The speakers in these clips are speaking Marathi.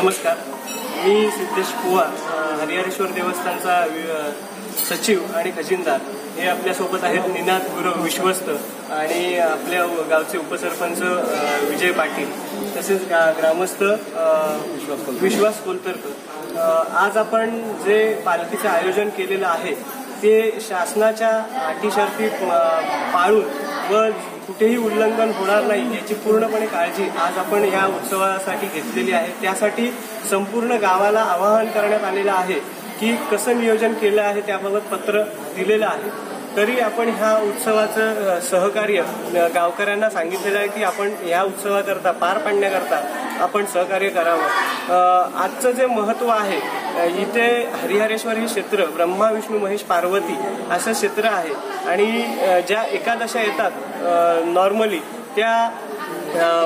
नमस्कार, मी सिद्धेश पवार, हरिहरेश्वर देवस्थानचा सचिव आणि खजिनदार हे आपल्यासोबत आहेत. निनाद गुरव विश्वस्त आणि आपल्या गावचे उपसरपंच विजय पाटील, तसेच ग्रामस्थ विश्वास कोलतरकर. आज आपण जे पालखीचे आयोजन केलेलं आहे ते शासनाच्या अटी शर्ती पाळून व कुठेही उल्लंघन होणार नाही याची पूर्णपणे काळजी आज आपण या उत्सवासाठी घेतलेली आहे. त्यासाठी संपूर्ण गावाला आवाहन करण्यात आलेलं आहे की कसं नियोजन केलं आहे त्याबाबत पत्र दिलेलं आहे. तरी आपण ह्या उत्सवाचं सहकार्य गावकऱ्यांना सांगितलेलं आहे की आपण ह्या उत्सवाकरता पार पाडण्याकरता आपण सहकार्य करावं. आजचं जे महत्त्व आहे, इथे हरिहरेश्वर हे क्षेत्र ब्रह्मा विष्णू महेश पार्वती असं क्षेत्र आहे आणि ज्या एकादशा येतात नॉर्मली त्या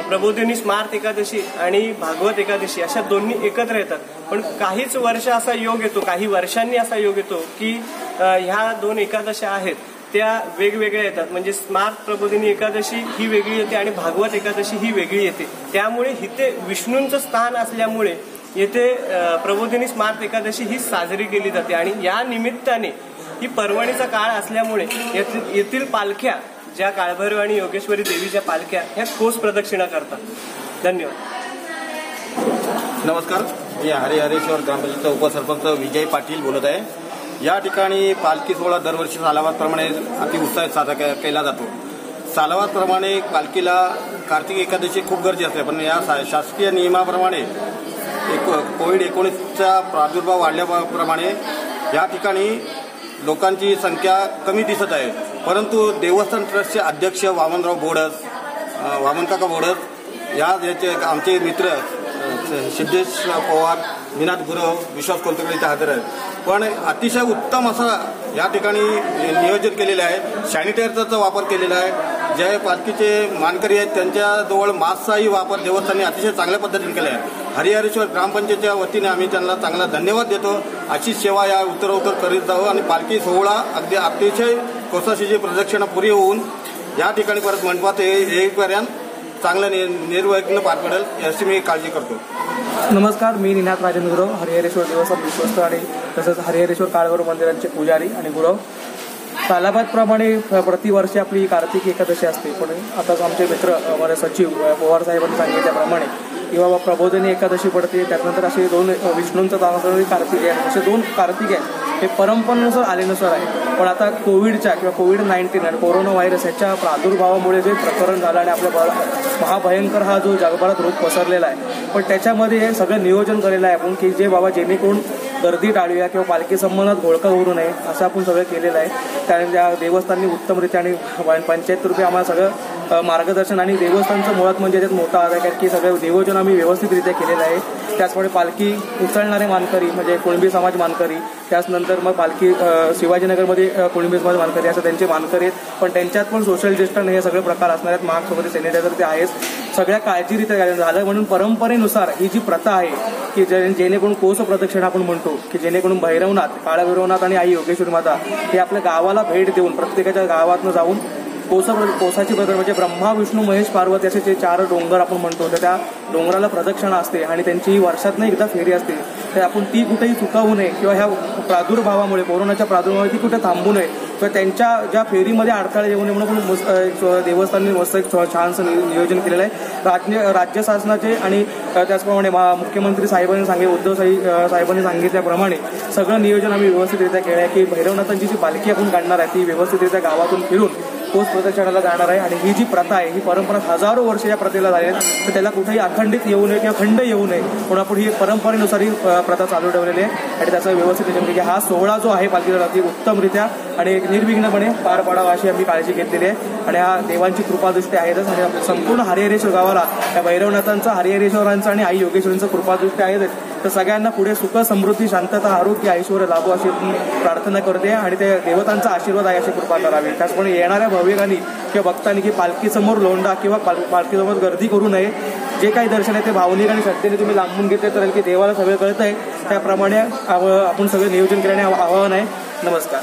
प्रबोधिनी स्मार्त एकादशी आणि भागवत एकादशी अशा दोन्ही एकत्र येतात. पण काहीच वर्ष असा योग येतो, काही वर्षांनी असा योग येतो की ह्या दोन एकादशा आहेत त्या वेगवेगळ्या येतात. म्हणजे स्मार्त प्रबोधिनी एकादशी ही वेगळी येते आणि भागवत एकादशी ही वेगळी येते. त्यामुळे इथे विष्णूंचं स्थान असल्यामुळे येथे प्रबोधिनी स्मार्त एकादशी ही साजरी केली जाते आणि या निमित्ताने ही पर्वणीचा काळ असल्यामुळे येथील पालख्या ज्या काळभैरव आणि योगेश्वरी देवीच्या पालख्या ह्या कोस प्रदक्षिणा करतात. धन्यवाद. नमस्कार, मी हरिहरेश्वर ग्रामपंचायतचा उपसरपंच विजय पाटील बोलत आहे. या ठिकाणी पालखी सोहळा दरवर्षी सालावादप्रमाणे अति उत्साहात साजरा केला जातो. सालावादप्रमाणे पालखीला कार्तिक एकादशी खूप गरजे असते, पण या शासकीय नियमाप्रमाणे कोविड-19चा प्रादुर्भाव वाढल्याप्रमाणे या ठिकाणी लोकांची संख्या कमी दिसत आहे. परंतु देवस्थान ट्रस्टचे अध्यक्ष वामनकाका बोडस याचे आमचे मित्र सिद्धेश पवार, निनाद गुरव, विश्वास कोलतरकर इथे हजर आहेत. पण अतिशय उत्तम असं या ठिकाणी नियोजन केलेलं आहे. सॅनिटायझरचा वापर केलेला आहे. जे पालखीचे मानकरी आहेत त्यांच्याजवळ मास्कचाही वापर देवस्थानाने अतिशय चांगल्या पद्धतीने केला आहे. हरिहरेश्वर ग्रामपंचायतच्या वतीने आम्ही त्यांना चांगला धन्यवाद देतो. अशी सेवा या उत्तरोत्तर करीत जावं आणि पालखी सोहळा अतिशय कोसाशीची प्रदक्षिणा पुरी होऊन या ठिकाणी परत मंडपात येईपर्यंत चांगलं निर्विघ्न पार पडेल याची मी काळजी करतो. नमस्कार, मी निनाद राजेंद्र गुरव, हरिहरेश्वर देवस्थान विश्वस्त आणि तसंच हरिहरेश्वर काळभैरव मंदिरांचे पुजारी आणि गुरव. सालाबादप्रमाणे प्रतिवर्षी आपली कार्तिक एकादशी असते, पण आता आमचे मित्र माझे सचिव पवार साहेबांनी सांगितल्याप्रमाणे की बाबा प्रबोधिनी एकादशी पडते, त्यानंतर असे दोन विष्णूंचं कार्तिक आहे, असे दोन कार्तिक आहेत. हे परंपरेनुसार आलेनुसार आहे. पण आता कोविडच्या किंवा कोविड-19 आणि कोरोना व्हायरस याच्या प्रादुर्भावामुळे जे प्रकरण झालं आणि आपल्या महाभयंकर हा जो जगभरात रोग पसरलेला आहे, पण त्याच्यामध्ये हे सगळं नियोजन केलेलं आहे आपण की जे बाबा जेणेकरून गर्दी टाळूया किंवा पालखी संबंधात घोळका होऊ नये असं आपण सगळं केलेलं आहे. कारण त्या देवस्थाननी उत्तमरित्या आणि पंचायततर्फे आम्हाला सगळं मार्गदर्शन आणि देवस्थानचं मुळात म्हणजे त्यात मोठा आधार आहे की सगळं नियोजन आम्ही व्यवस्थितरित्या केलेलं आहे. त्याचमुळे पालखी उचलणारे मानकरी म्हणजे कुणबी समाज मानकरी, त्याचनंतर मग पालखी शिवाजीनगरमध्ये कुणबी समाज मानकरी असं त्यांचे मानकरी आहेत. पण त्यांच्यात पण सोशल डिस्टन्स हे सगळे प्रकार असणार आहेत. मास्कसोबत सॅनिटायझर ते आहेच. सगळ्या काळजीरित्या झालं म्हणून परंपरेनुसार ही जी प्रथा आहे की जेणेकरून कोस प्रदक्षिणा आपण म्हणतो की जेणेकरून भैरवनाथ, काळभैरवनाथ आणि आई योगेश्वरी माता हे आपल्या गावाला भेट देऊन प्रत्येकाच्या गावातनं जाऊन कोसाची म्हणजे ब्रह्मा विष्णू महेश पार्वती असे जे 4 डोंगर आपण म्हणतो, तर त्या डोंगराला प्रदक्षिणा असते आणि त्यांची वर्षातनं एकदा फेरी असते. तर आपण ती कुठेही चुकावू नये किंवा ह्या प्रादुर्भावामुळे कोरोनाच्या प्रादुर्भावामुळे ती कुठे थांबू नये किंवा त्यांच्या ज्या फेरीमध्ये अडथळे येऊ नये म्हणून देवस्थानने मस्त एक छानसं नियोजन केलेलं आहे. राज्य शासनाचे आणि त्याचप्रमाणे मुख्यमंत्री साहेबांनी उद्धव साहेबांनी सांगितल्याप्रमाणे सगळं नियोजन आम्ही व्यवस्थितरित्या केलं आहे की भैरवनाथांची जी पालखी आपण काढणार आहे ती व्यवस्थितरित्या गावातून फिरून कोस प्रदक्षिणाला जाणार आहे. आणि ही जी प्रथा आहे ही परंपरा हजारो वर्ष या प्रथेला झाली आहे, तर त्याला कुठेही अखंडित येऊ नये किंवा खंड येऊ नये म्हणून आपण ही परंपरेनुसार ही प्रथा चालू ठेवलेली आहे. आणि त्याचं व्यवस्थित की हा सोहळा जो आहे पालखीचा ती उत्तमरित्या आणि निर्विघ्नपणे पार पाडावा अशी आम्ही काळजी घेतलेली आहे. आणि हा देवांची कृपादृष्टी आहेतच आणि संपूर्ण हरिहरेश्वर गावाला या भैरवनाथांचा, हरिहरेश्वरांचा आणि आई योगेश्वरींचा कृपादृष्टी आहेच. तर सगळ्यांना पुढे सुख, समृद्धी, शांतता, आरोग्य, ऐश्वर्य लाभो अशी प्रार्थना करते आणि ते देवतांचा आशीर्वाद आहे अशी कृपा करावी. त्याचप्रमाणे येणाऱ्या भाविकांनी किंवा भक्तांनी की पालखीसमोर लोंढा किंवा पालखीसमोर गर्दी करू नये. जे काही दर्शन आहे ते भावनिक आणि श्रद्धेने तुम्ही लांबून घेतले तर की देवाला सगळं कळत आहे त्याप्रमाणे आपण सगळं नियोजन केल्याने आवाहन आहे. नमस्कार.